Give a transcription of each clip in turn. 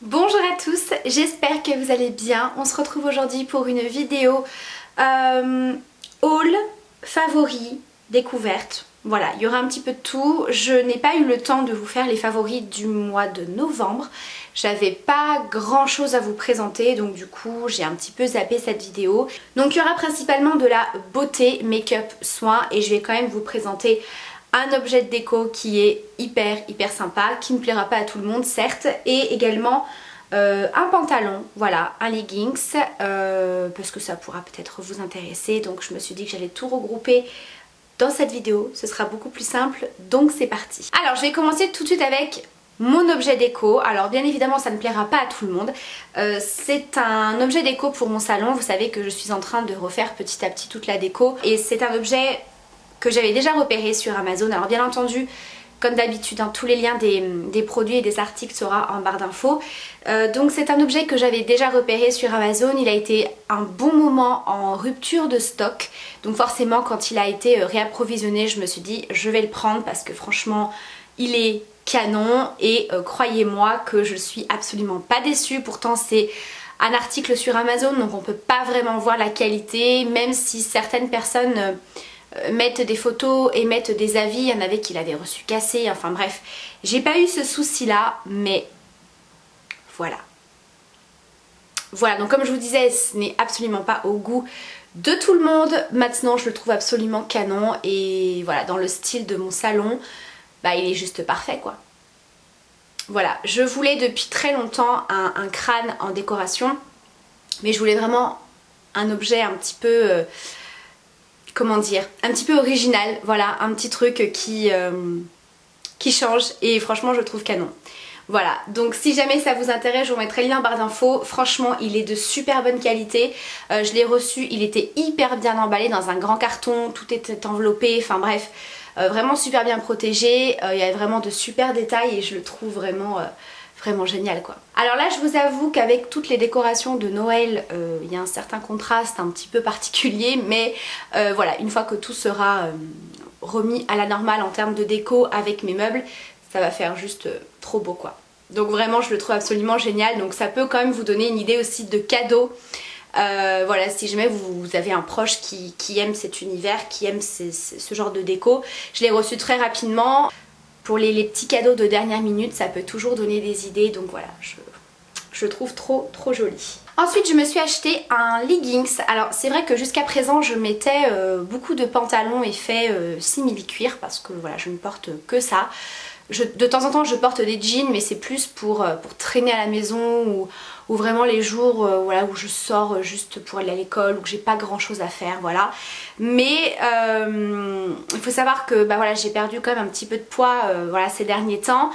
Bonjour à tous, j'espère que vous allez bien. On se retrouve aujourd'hui pour une vidéo haul, favoris, découverte. Voilà, il y aura un petit peu de tout. Je n'ai pas eu le temps de vous faire les favoris du mois de novembre. J'avais pas grand chose à vous présenter, donc du coup j'ai un petit peu zappé cette vidéo. Donc il y aura principalement de la beauté, make-up, soins, et je vais quand même vous présenter un objet de déco qui est hyper sympa, qui ne plaira pas à tout le monde certes, et également un pantalon, voilà, un leggings, parce que ça pourra peut-être vous intéresser, donc je me suis dit que j'allais tout regrouper dans cette vidéo, ce sera beaucoup plus simple, donc c'est parti. Alors je vais commencer tout de suite avec mon objet déco. Alors bien évidemment ça ne plaira pas à tout le monde, c'est un objet déco pour mon salon. Vous savez que je suis en train de refaire petit à petit toute la déco, et c'est un objet que j'avais déjà repéré sur Amazon. Alors bien entendu, comme d'habitude, hein, tous les liens des produits et des articles sera en barre d'infos. Donc c'est un objet que j'avais déjà repéré sur Amazon. Il a été un bon moment en rupture de stock. Donc forcément quand il a été réapprovisionné, je me suis dit je vais le prendre parce que franchement il est canon. Et croyez-moi que je suis absolument pas déçue. Pourtant c'est un article sur Amazon, donc on peut pas vraiment voir la qualité, même si certaines personnes mettent des photos et mettent des avis. Il y en avait qui l'avaient reçu cassé, enfin bref, j'ai pas eu ce souci là, mais voilà. Voilà, donc comme je vous disais, ce n'est absolument pas au goût de tout le monde. Maintenant je le trouve absolument canon, et voilà, dans le style de mon salon, bah il est juste parfait quoi. Voilà, je voulais depuis très longtemps un crâne en décoration, mais je voulais vraiment un objet un petit peu comment dire, un petit peu original, voilà, un petit truc qui change, et franchement je le trouve canon. Voilà, donc si jamais ça vous intéresse, je vous mettrai le lien en barre d'infos. Franchement il est de super bonne qualité, je l'ai reçu, il était hyper bien emballé dans un grand carton, tout était enveloppé, enfin bref, vraiment super bien protégé, il y a vraiment de super détails et je le trouve vraiment génial quoi. Alors là je vous avoue qu'avec toutes les décorations de Noël, il y a un certain contraste un petit peu particulier, mais voilà, une fois que tout sera remis à la normale en termes de déco avec mes meubles, ça va faire juste trop beau quoi. Donc vraiment je le trouve absolument génial, donc ça peut quand même vous donner une idée aussi de cadeau. Voilà, si jamais vous avez un proche qui aime cet univers, qui aime ce genre de déco. Je l'ai reçu très rapidement. Pour les petits cadeaux de dernière minute, ça peut toujours donner des idées, donc voilà, je le trouve trop joli. Ensuite je me suis acheté un leggings. Alors c'est vrai que jusqu'à présent je mettais beaucoup de pantalons effet simili-cuir, parce que voilà, je ne porte que ça. De temps en temps je porte des jeans, mais c'est plus pour traîner à la maison, ou vraiment les jours voilà, où je sors juste pour aller à l'école, ou que j'ai pas grand chose à faire, voilà. Mais il faut savoir que bah, voilà, j'ai perdu quand même un petit peu de poids voilà, ces derniers temps.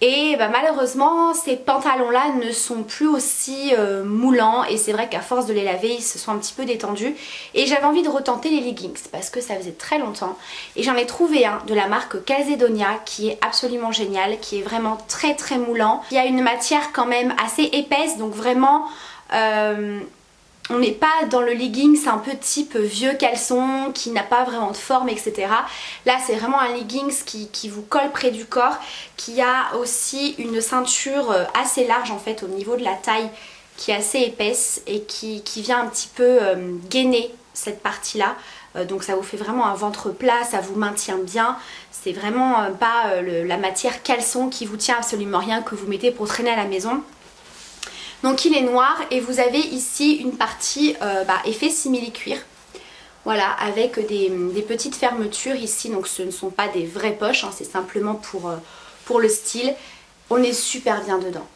Et bah, malheureusement ces pantalons là ne sont plus aussi moulants, et c'est vrai qu'à force de les laver ils se sont un petit peu détendus, et j'avais envie de retenter les leggings parce que ça faisait très longtemps, et j'en ai trouvé un de la marque Calzedonia qui est absolument génial, qui est vraiment très moulant. Il y a une matière quand même assez épaisse, donc vraiment on n'est pas dans le leggings un peu type vieux caleçon qui n'a pas vraiment de forme, etc. Là c'est vraiment un leggings qui vous colle près du corps, qui a aussi une ceinture assez large en fait au niveau de la taille, qui est assez épaisse et qui vient un petit peu gainer cette partie là. Donc ça vous fait vraiment un ventre plat, ça vous maintient bien. C'est vraiment pas la matière caleçon qui vous tient absolument rien, que vous mettez pour traîner à la maison. Donc il est noir, et vous avez ici une partie effet simili-cuir. Voilà, avec des petites fermetures ici, donc ce ne sont pas des vraies poches, hein, c'est simplement pour le style. On est super bien dedans.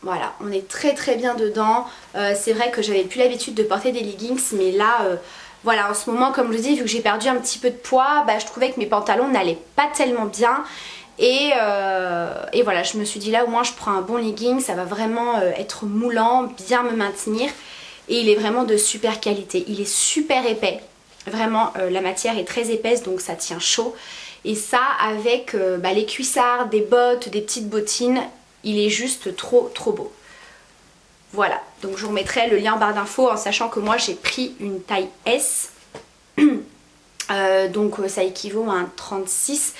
Voilà, on est très bien dedans. C'est vrai que j'avais plus l'habitude de porter des leggings, mais là, voilà, en ce moment, comme je dis, vu que j'ai perdu un petit peu de poids, bah, je trouvais que mes pantalons n'allaient pas tellement bien. Et voilà, je me suis dit là au moins je prends un bon legging, ça va vraiment être moulant, bien me maintenir, et il est vraiment de super qualité. Il est super épais, vraiment la matière est très épaisse, donc ça tient chaud, et ça avec les cuissards, des bottes, des petites bottines, il est juste trop beau. Voilà, donc je vous remettrai le lien en barre d'infos, en sachant que moi j'ai pris une taille S, donc ça équivaut à un 36.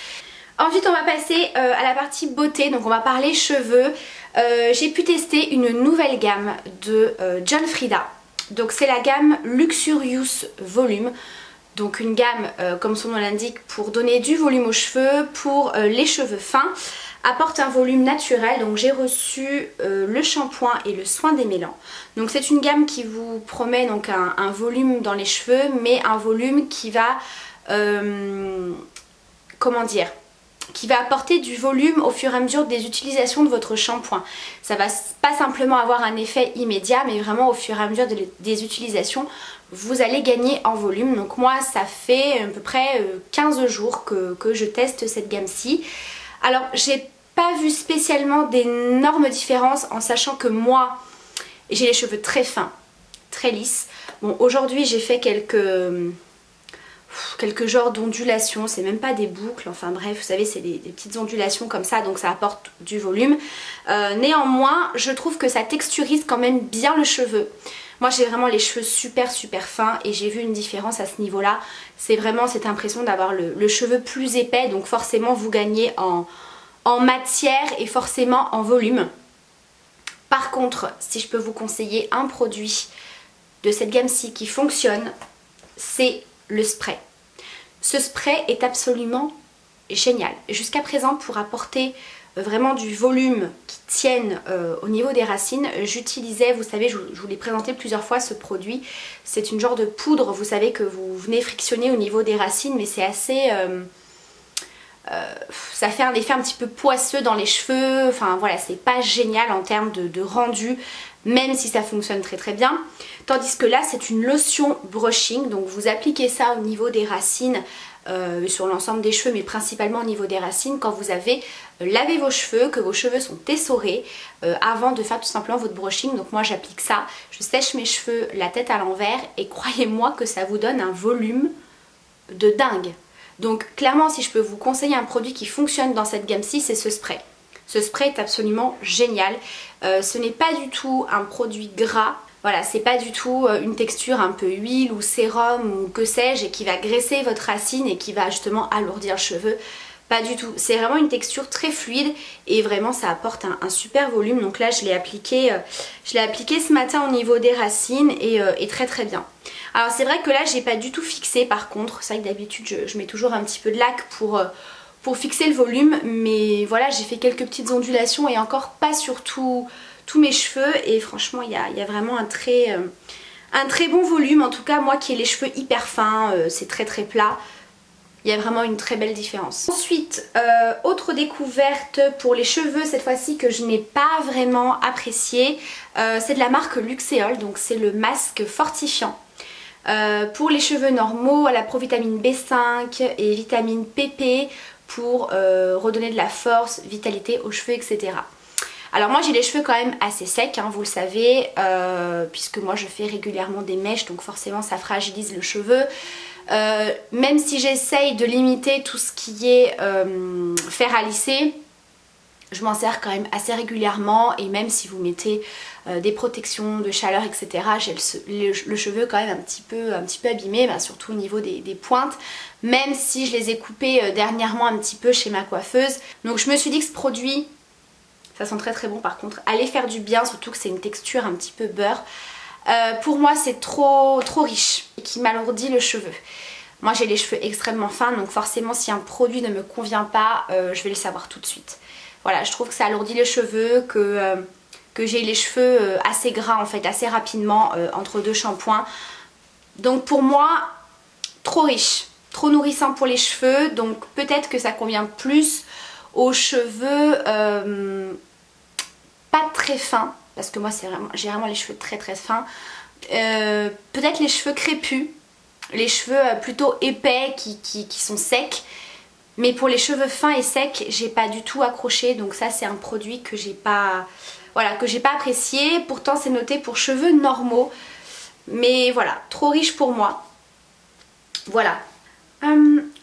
Ensuite on va passer à la partie beauté, donc on va parler cheveux. j'ai pu tester une nouvelle gamme de John Frieda. Donc c'est la gamme Luxurious Volume. Donc une gamme, comme son nom l'indique, pour donner du volume aux cheveux, pour les cheveux fins. Apporte un volume naturel, donc j'ai reçu le shampoing et le soin démêlant. Donc c'est une gamme qui vous promet donc un volume dans les cheveux, mais un volume qui va, comment dire, qui va apporter du volume au fur et à mesure des utilisations de votre shampoing. Ça va pas simplement avoir un effet immédiat, mais vraiment au fur et à mesure des utilisations, vous allez gagner en volume. Donc moi ça fait à peu près 15 jours que je teste cette gamme-ci. Alors j'ai pas vu spécialement d'énormes différences, en sachant que moi j'ai les cheveux très fins, très lisses. Bon, aujourd'hui j'ai fait quelques genres d'ondulations, c'est même pas des boucles, enfin bref, vous savez, c'est des petites ondulations comme ça, donc ça apporte du volume. Néanmoins, je trouve que ça texturise quand même bien le cheveu. Moi j'ai vraiment les cheveux super fins et j'ai vu une différence à ce niveau là. C'est vraiment cette impression d'avoir le cheveu plus épais, donc forcément vous gagnez en matière et forcément en volume. Par contre, si je peux vous conseiller un produit de cette gamme-ci qui fonctionne, c'est le spray. Ce spray est absolument génial. Jusqu'à présent, pour apporter vraiment du volume qui tienne au niveau des racines, j'utilisais, vous savez, je vous l'ai présenté plusieurs fois ce produit. C'est une genre de poudre, vous savez, que vous venez frictionner au niveau des racines, mais c'est assez... ça fait un effet un petit peu poisseux dans les cheveux, enfin voilà, c'est pas génial en termes de rendu, même si ça fonctionne très bien. Tandis que là c'est une lotion brushing, donc vous appliquez ça au niveau des racines, sur l'ensemble des cheveux, mais principalement au niveau des racines, quand vous avez lavé vos cheveux, que vos cheveux sont essorés, avant de faire tout simplement votre brushing. Donc moi j'applique ça, je sèche mes cheveux la tête à l'envers et croyez-moi que ça vous donne un volume de dingue. Donc clairement, si je peux vous conseiller un produit qui fonctionne dans cette gamme-ci, c'est ce spray. Ce spray est absolument génial. Ce n'est pas du tout un produit gras. Voilà, c'est pas du tout une texture un peu huile ou sérum ou que sais-je, et qui va graisser votre racine et qui va justement alourdir le cheveu. Pas du tout. C'est vraiment une texture très fluide et vraiment ça apporte un super volume. Donc là je l'ai appliqué ce matin au niveau des racines et très bien. Alors c'est vrai que là j'ai pas du tout fixé par contre. C'est vrai que d'habitude je mets toujours un petit peu de lac pour fixer le volume. Mais voilà, j'ai fait quelques petites ondulations et encore pas sur tous mes cheveux. Et franchement il y a vraiment un très bon volume. En tout cas moi qui ai les cheveux hyper fins, c'est très plat. Il y a vraiment une très belle différence. Ensuite, autre découverte pour les cheveux cette fois-ci que je n'ai pas vraiment apprécié, c'est de la marque Luxéol, donc c'est le masque fortifiant. Pour les cheveux normaux, à la provitamine B5 et vitamine PP pour redonner de la force, vitalité aux cheveux, etc. Alors moi j'ai les cheveux quand même assez secs, hein, vous le savez, puisque moi je fais régulièrement des mèches, donc forcément ça fragilise le cheveu. Même si j'essaye de limiter tout ce qui est fer à lisser, je m'en sers quand même assez régulièrement, et même si vous mettez des protections de chaleur, etc., j'ai le cheveu quand même un petit peu abîmé, surtout au niveau des pointes, même si je les ai coupées dernièrement un petit peu chez ma coiffeuse. Donc je me suis dit que ce produit, ça sent très bon par contre, allait faire du bien, surtout que c'est une texture un petit peu beurre. Pour moi c'est trop riche et qui m'alourdit le cheveu. Moi j'ai les cheveux extrêmement fins, donc forcément si un produit ne me convient pas, je vais le savoir tout de suite. Voilà, je trouve que ça alourdit les cheveux, que j'ai les cheveux assez gras en fait, assez rapidement entre deux shampoings. Donc pour moi, trop riche, trop nourrissant pour les cheveux, donc peut-être que ça convient plus aux cheveux pas très fins. Parce que moi j'ai vraiment les cheveux très fins. Peut-être les cheveux crépus, les cheveux plutôt épais qui sont secs. Mais pour les cheveux fins et secs, j'ai pas du tout accroché. Donc ça c'est un produit que j'ai pas apprécié. Pourtant c'est noté pour cheveux normaux. Mais voilà, trop riche pour moi. Voilà.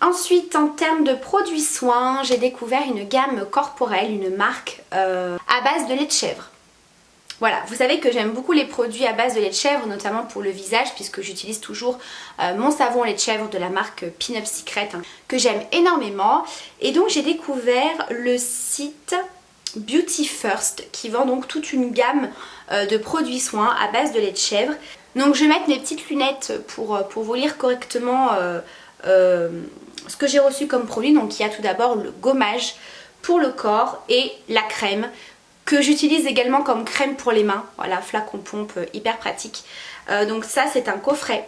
Ensuite, en termes de produits soins, j'ai découvert une gamme corporelle, une marque à base de lait de chèvre. Voilà, vous savez que j'aime beaucoup les produits à base de lait de chèvre, notamment pour le visage, puisque j'utilise toujours mon savon lait de chèvre de la marque Pin Up Secret, hein, que j'aime énormément. Et donc j'ai découvert le site Beauty First qui vend donc toute une gamme de produits soins à base de lait de chèvre. Donc je vais mettre mes petites lunettes pour vous lire correctement ce que j'ai reçu comme produit. Donc il y a tout d'abord le gommage pour le corps et la crème que j'utilise également comme crème pour les mains. Voilà, flacon pompe, hyper pratique. Donc ça c'est un coffret.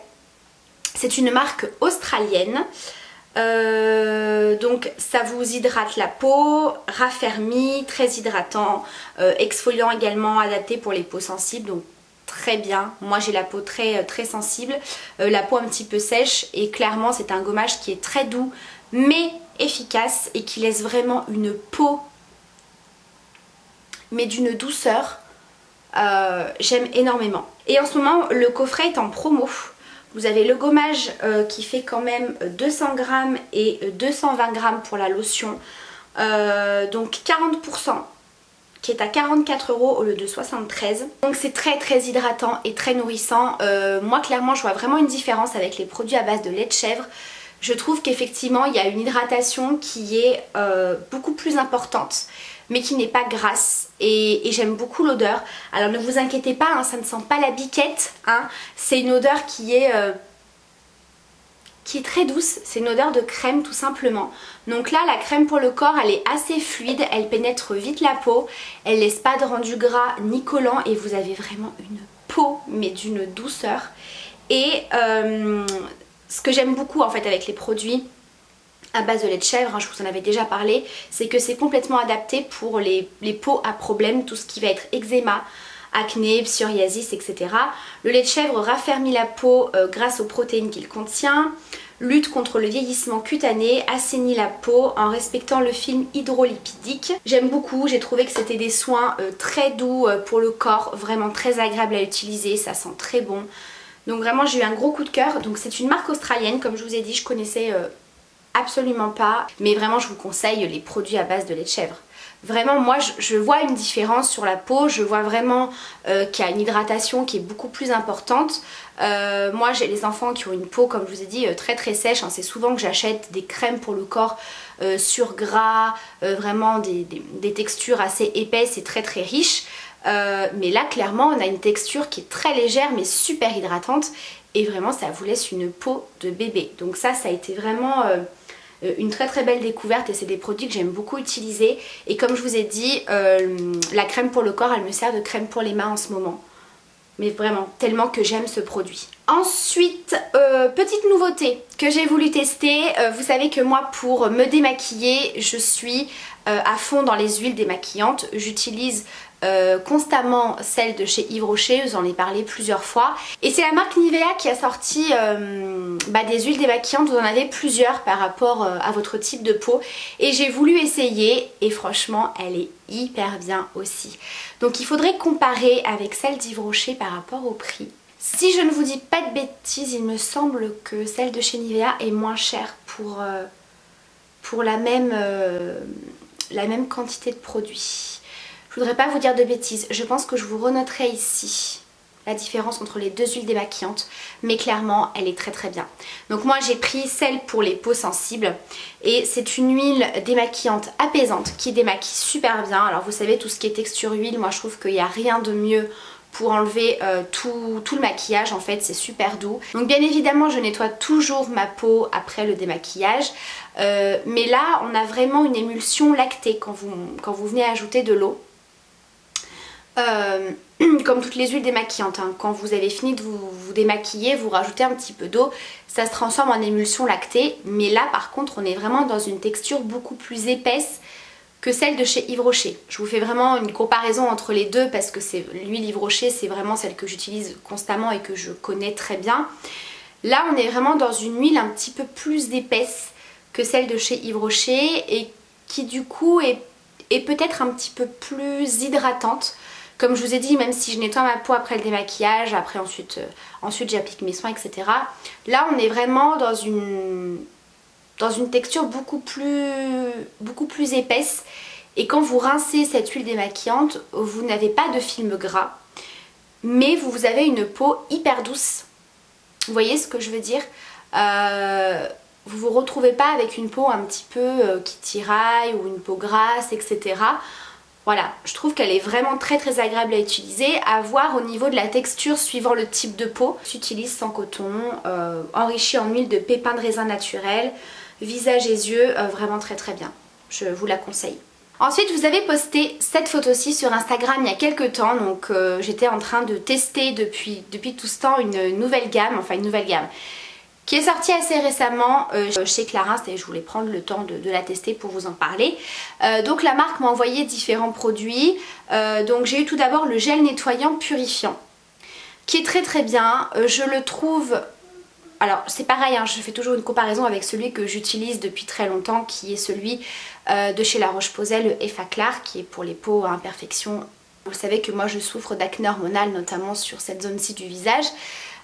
C'est une marque australienne. Donc ça vous hydrate la peau, raffermit, très hydratant, exfoliant également, adapté pour les peaux sensibles, donc très bien. Moi j'ai la peau très sensible, la peau un petit peu sèche et clairement c'est un gommage qui est très doux mais efficace et qui laisse vraiment une peau mais d'une douceur. J'aime énormément. Et en ce moment le coffret est en promo. Vous avez le gommage qui fait quand même 200 grammes et 220 grammes pour la lotion. Donc 40% qui est à 44 € au lieu de 73. Donc c'est très hydratant et très nourrissant. Moi clairement je vois vraiment une différence avec les produits à base de lait de chèvre. Je trouve qu'effectivement il y a une hydratation qui est beaucoup plus importante mais qui n'est pas grasse et j'aime beaucoup l'odeur. Alors ne vous inquiétez pas, hein, ça ne sent pas la biquette, hein. C'est une odeur qui est très douce, c'est une odeur de crème tout simplement. Donc là la crème pour le corps elle est assez fluide, elle pénètre vite la peau, elle laisse pas de rendu gras ni collant et vous avez vraiment une peau mais d'une douceur. Et ce que j'aime beaucoup en fait avec les produits à base de lait de chèvre, hein, je vous en avais déjà parlé, c'est que c'est complètement adapté pour les peaux à problème, tout ce qui va être eczéma, acné, psoriasis, etc. Le lait de chèvre raffermit la peau grâce aux protéines qu'il contient, lutte contre le vieillissement cutané, assainit la peau en respectant le film hydrolipidique. J'aime beaucoup, j'ai trouvé que c'était des soins très doux pour le corps, vraiment très agréable à utiliser, ça sent très bon. Donc vraiment j'ai eu un gros coup de cœur. Donc c'est une marque australienne, comme je vous ai dit, je connaissais absolument pas, mais vraiment je vous conseille les produits à base de lait de chèvre. Vraiment moi je vois une différence sur la peau, je vois vraiment qu'il y a une hydratation qui est beaucoup plus importante. Moi j'ai les enfants qui ont une peau comme je vous ai dit très sèche, hein. C'est souvent que j'achète des crèmes pour le corps sur gras, vraiment des textures assez épaisses et très riches. Mais là clairement on a une texture qui est très légère mais super hydratante et vraiment ça vous laisse une peau de bébé. Donc ça a été vraiment une très belle découverte et c'est des produits que j'aime beaucoup utiliser. Et comme je vous ai dit, la crème pour le corps elle me sert de crème pour les mains en ce moment. Mais vraiment, tellement que j'aime ce produit. Ensuite, petite nouveauté que j'ai voulu tester. Vous savez que moi pour me démaquiller, je suis à fond dans les huiles démaquillantes. J'utilise constamment celle de chez Yves Rocher, je vous en ai parlé plusieurs fois. Et c'est la marque Nivea qui a sorti des huiles démaquillantes, vous en avez plusieurs par rapport à votre type de peau. Et j'ai voulu essayer et franchement elle est hyper bien aussi. Donc il faudrait comparer avec celle d'Yves Rocher par rapport au prix. Si je ne vous dis pas de bêtises, il me semble que celle de chez Nivea est moins chère pour la même quantité de produits. Je voudrais pas vous dire de bêtises, je pense que je vous renoterai ici la différence entre les deux huiles démaquillantes, mais clairement elle est très bien. Donc moi j'ai pris celle pour les peaux sensibles et c'est une huile démaquillante apaisante qui démaquille super bien. Alors vous savez tout ce qui est texture huile, moi je trouve qu'il n'y a rien de mieux pour enlever tout le maquillage, en fait c'est super doux. Donc bien évidemment je nettoie toujours ma peau après le démaquillage, mais là on a vraiment une émulsion lactée quand vous venez ajouter de l'eau. Comme toutes les huiles démaquillantes, hein. Quand vous avez fini de vous démaquiller, vous rajoutez un petit peu d'eau, ça se transforme en émulsion lactée. Mais là par contre on est vraiment dans une texture beaucoup plus épaisse que celle de chez Yves Rocher. Je vous fais vraiment une comparaison entre les deux parce que l'huile Yves Rocher c'est vraiment celle que j'utilise constamment et que je connais très bien. Là on est vraiment dans une huile un petit peu plus épaisse que celle de chez Yves Rocher et qui du coup est peut-être un petit peu plus hydratante. Comme je vous ai dit, même si je nettoie ma peau après le démaquillage, après ensuite j'applique mes soins, etc. Là on est vraiment dans une texture beaucoup plus épaisse. Et quand vous rincez cette huile démaquillante, vous n'avez pas de film gras, mais vous avez une peau hyper douce. Vous voyez ce que je veux dire ? Vous vous retrouvez pas avec une peau un petit peu qui tiraille ou une peau grasse, etc. Voilà, je trouve qu'elle est vraiment très agréable à utiliser, à voir au niveau de la texture suivant le type de peau. J'utilise sans coton, enrichi en huile de pépins de raisin naturel, visage et yeux, vraiment très bien. Je vous la conseille. Ensuite, vous avez posté cette photo-ci sur Instagram il y a quelques temps, donc j'étais en train de tester depuis tout ce temps une nouvelle gamme, qui est sortie assez récemment chez Clarins et je voulais prendre le temps de la tester pour vous en parler. Donc la marque m'a envoyé différents produits. Donc j'ai eu tout d'abord le gel nettoyant purifiant qui est très bien. Je le trouve... Alors c'est pareil, hein, je fais toujours une comparaison avec celui que j'utilise depuis très longtemps qui est celui de chez La Roche-Posay, le Effaclar, qui est pour les peaux à imperfection. Vous savez que moi je souffre d'acné hormonal, notamment sur cette zone-ci du visage.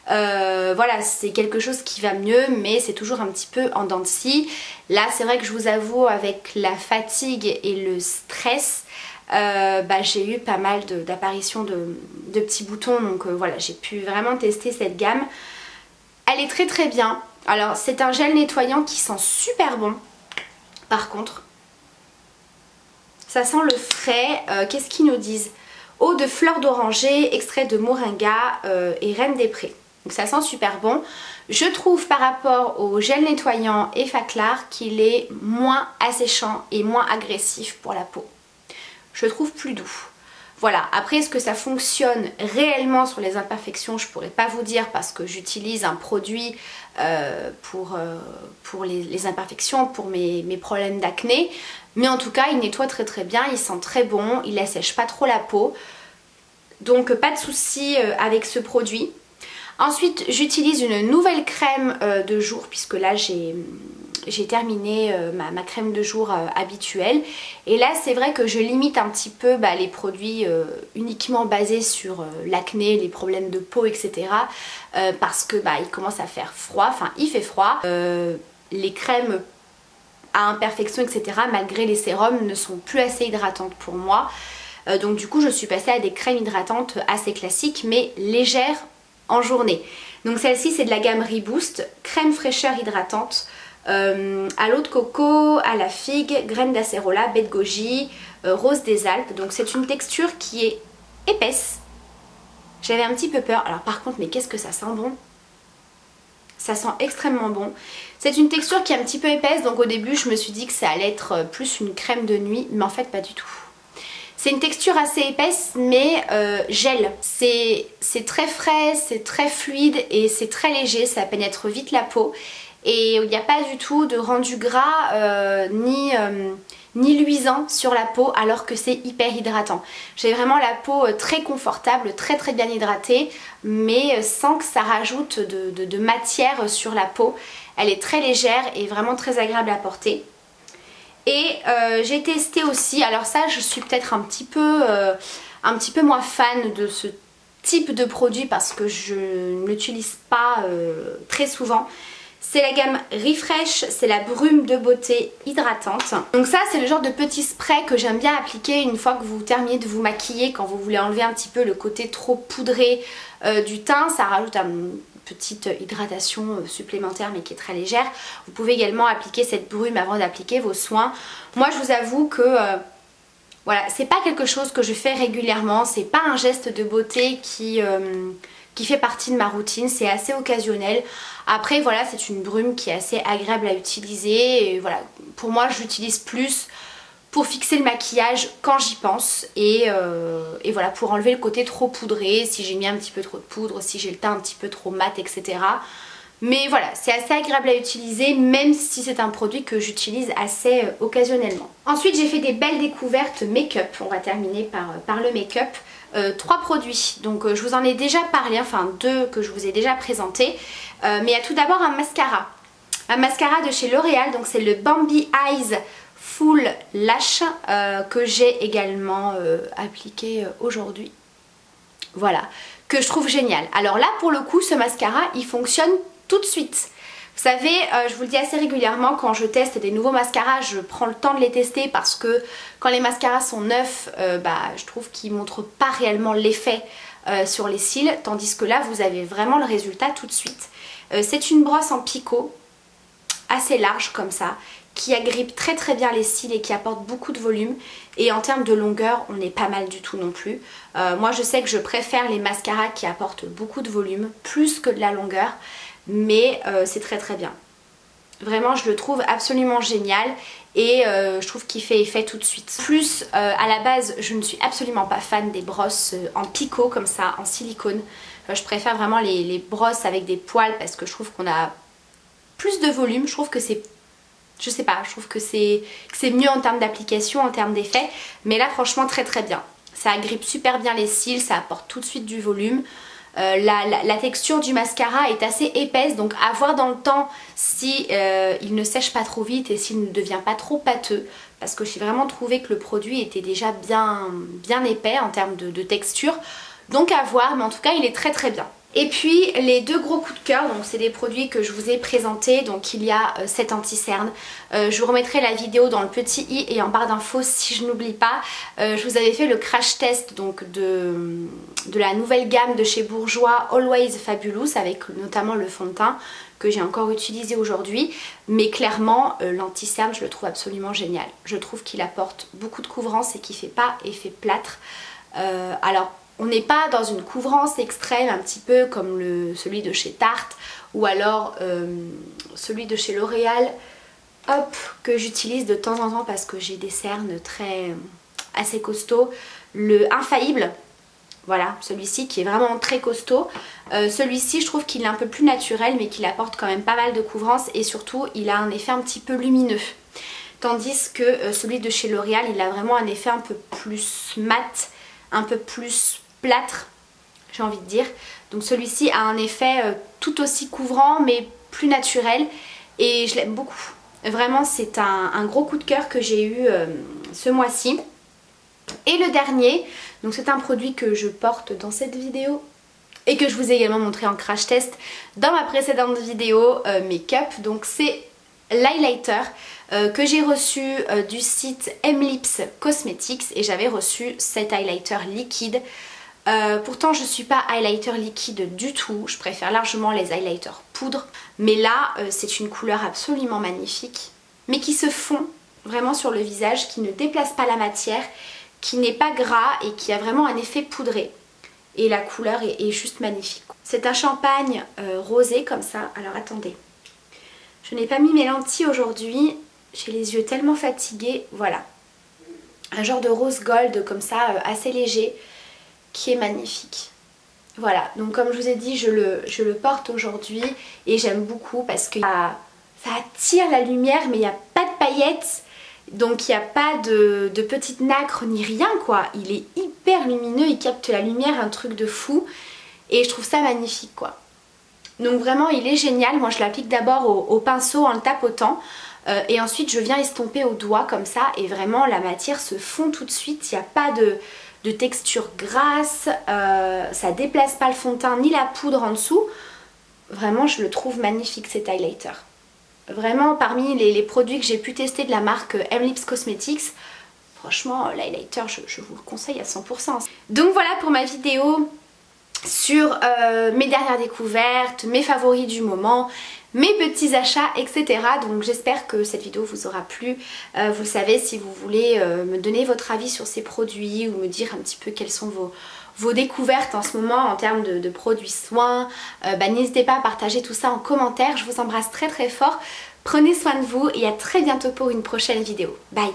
Voilà, c'est quelque chose qui va mieux, mais c'est toujours un petit peu en dents de scie. Là c'est vrai que je vous avoue, avec la fatigue et le stress, j'ai eu pas mal d'apparitions de petits boutons, donc voilà, j'ai pu vraiment tester cette gamme. Elle est très bien. Alors c'est un gel nettoyant qui sent super bon. Par contre, ça sent le frais. Qu'est-ce qu'ils nous disent? Eau de fleur d'oranger, extrait de moringa et reine des prés. Donc ça sent super bon. Je trouve par rapport au gel nettoyant Effaclar qu'il est moins asséchant et moins agressif pour la peau. Je le trouve plus doux. Voilà, après est-ce que ça fonctionne réellement sur les imperfections, je pourrais pas vous dire parce que j'utilise un produit pour les imperfections, pour mes problèmes d'acné. Mais en tout cas il nettoie très bien, il sent très bon, il assèche pas trop la peau. Donc pas de souci avec ce produit. Ensuite j'utilise une nouvelle crème de jour puisque là j'ai terminé ma crème de jour habituelle. Et là c'est vrai que je limite un petit peu les produits uniquement basés sur l'acné, les problèmes de peau, etc. Parce que il commence à faire froid, enfin il fait froid. Les crèmes à imperfection, etc. malgré les sérums ne sont plus assez hydratantes pour moi. Donc du coup je suis passée à des crèmes hydratantes assez classiques mais légères en journée. Donc celle-ci c'est de la gamme Reboost, crème fraîcheur hydratante. À l'eau de coco, à la figue, graines d'acérola, baie de goji, rose des Alpes. Donc c'est une texture qui est épaisse. J'avais un petit peu peur. Alors par contre, mais qu'est-ce que ça sent bon? Ça sent extrêmement bon. C'est une texture qui est un petit peu épaisse, donc au début je me suis dit que ça allait être plus une crème de nuit, mais en fait pas du tout. C'est une texture assez épaisse mais gel. C'est très frais, c'est très fluide et c'est très léger, ça pénètre vite la peau. Et il n'y a pas du tout de rendu gras ni luisant sur la peau alors que c'est hyper hydratant. J'ai vraiment la peau très confortable, très bien hydratée mais sans que ça rajoute de matière sur la peau. Elle est très légère et vraiment très agréable à porter. Et j'ai testé aussi, alors ça je suis peut-être un petit peu moins fan de ce type de produit parce que je ne l'utilise pas très souvent. C'est la gamme Refresh, c'est la brume de beauté hydratante. Donc ça c'est le genre de petit spray que j'aime bien appliquer une fois que vous terminez de vous maquiller, quand vous voulez enlever un petit peu le côté trop poudré du teint. Ça rajoute une petite hydratation supplémentaire mais qui est très légère. Vous pouvez également appliquer cette brume avant d'appliquer vos soins. Moi je vous avoue que voilà, c'est pas quelque chose que je fais régulièrement, c'est pas un geste de beauté qui fait partie de ma routine, c'est assez occasionnel. Après voilà, c'est une brume qui est assez agréable à utiliser et voilà, pour moi je l'utilise plus pour fixer le maquillage quand j'y pense et voilà, pour enlever le côté trop poudré, si j'ai mis un petit peu trop de poudre, si j'ai le teint un petit peu trop mat, etc. Mais voilà, c'est assez agréable à utiliser même si c'est un produit que j'utilise assez occasionnellement. Ensuite j'ai fait des belles découvertes make-up, on va terminer par le make-up. 3 produits, donc je vous en ai déjà parlé, enfin 2 que je vous ai déjà présentés, mais il y a tout d'abord un mascara de chez L'Oréal, donc c'est le Bambi Eyes Full Lash que j'ai également appliqué aujourd'hui, voilà, que je trouve génial. Alors là pour le coup ce mascara il fonctionne tout de suite. Vous savez, je vous le dis assez régulièrement, quand je teste des nouveaux mascaras, je prends le temps de les tester parce que quand les mascaras sont neufs, je trouve qu'ils ne montrent pas réellement l'effet sur les cils, tandis que là, vous avez vraiment le résultat tout de suite. C'est une brosse en picot, assez large comme ça, qui agrippe très bien les cils et qui apporte beaucoup de volume. Et en termes de longueur, on n'est pas mal du tout non plus. Moi je sais que je préfère les mascaras qui apportent beaucoup de volume, plus que de la longueur, mais c'est très bien. Vraiment je le trouve absolument génial et je trouve qu'il fait effet tout de suite. Plus à la base je ne suis absolument pas fan des brosses en picot comme ça, en silicone. Je préfère vraiment les brosses avec des poils parce que je trouve qu'on a plus de volume. Je trouve que c'est... Je sais pas, je trouve que c'est mieux en termes d'application, en termes d'effet. Mais là franchement très bien. Ça agrippe super bien les cils, ça apporte tout de suite du volume. La texture du mascara est assez épaisse, donc à voir dans le temps si il ne sèche pas trop vite et s'il ne devient pas trop pâteux. Parce que j'ai vraiment trouvé que le produit était déjà bien épais en termes de texture. Donc à voir, mais en tout cas il est très bien. Et puis les deux gros coups de cœur, donc c'est des produits que je vous ai présentés. Donc il y a cet anti-cerne. Je vous remettrai la vidéo dans le petit i et en barre d'infos si je n'oublie pas. Je vous avais fait le crash test donc de la nouvelle gamme de chez Bourjois, Always Fabulous, avec notamment le fond de teint que j'ai encore utilisé aujourd'hui. Mais clairement l'anti-cerne je le trouve absolument génial. Je trouve qu'il apporte beaucoup de couvrance et qu'il ne fait pas effet plâtre. Alors on n'est pas dans une couvrance extrême un petit peu comme celui de chez Tarte ou alors celui de chez L'Oréal, hop, que j'utilise de temps en temps parce que j'ai des cernes assez costauds. Le Infaillible, voilà, celui-ci qui est vraiment très costaud. Celui-ci je trouve qu'il est un peu plus naturel mais qu'il apporte quand même pas mal de couvrance et surtout il a un effet un petit peu lumineux. Tandis que celui de chez L'Oréal il a vraiment un effet un peu plus mat, un peu plus plâtre, j'ai envie de dire. Donc celui-ci a un effet tout aussi couvrant mais plus naturel et je l'aime beaucoup. Vraiment c'est un gros coup de cœur que j'ai eu ce mois-ci. Et le dernier, donc c'est un produit que je porte dans cette vidéo et que je vous ai également montré en crash test dans ma précédente vidéo make-up. Donc c'est l'highlighter que j'ai reçu du site Mlips Cosmetics et j'avais reçu cet highlighter liquide. Pourtant je suis pas highlighter liquide du tout, je préfère largement les highlighters poudre. Mais là c'est une couleur absolument magnifique, mais qui se fond vraiment sur le visage, qui ne déplace pas la matière, qui n'est pas gras et qui a vraiment un effet poudré. Et la couleur est juste magnifique. C'est un champagne rosé comme ça. Alors attendez, je n'ai pas mis mes lentilles aujourd'hui, j'ai les yeux tellement fatigués, voilà. Un genre de rose gold comme ça, assez léger, qui est magnifique. Voilà, donc comme je vous ai dit, je le porte aujourd'hui et j'aime beaucoup parce que ça attire la lumière mais il n'y a pas de paillettes, donc il n'y a pas de petites nacres ni rien quoi. Il est hyper lumineux, il capte la lumière, un truc de fou et je trouve ça magnifique quoi. Donc vraiment il est génial, moi je l'applique d'abord au pinceau en le tapotant et ensuite je viens estomper au doigt comme ça et vraiment la matière se fond tout de suite, il n'y a pas de texture grasse, ça déplace pas le fond de teint ni la poudre en dessous. Vraiment je le trouve magnifique cet highlighter. Vraiment parmi les produits que j'ai pu tester de la marque Mlips Cosmetics, franchement l'highlighter je vous le conseille à 100%. Donc voilà pour ma vidéo sur mes dernières découvertes, mes favoris du moment, mes petits achats, etc. Donc j'espère que cette vidéo vous aura plu. Vous le savez, si vous voulez me donner votre avis sur ces produits ou me dire un petit peu quelles sont vos découvertes en ce moment en termes de produits soins, n'hésitez pas à partager tout ça en commentaire. Je vous embrasse très fort. Prenez soin de vous et à très bientôt pour une prochaine vidéo. Bye!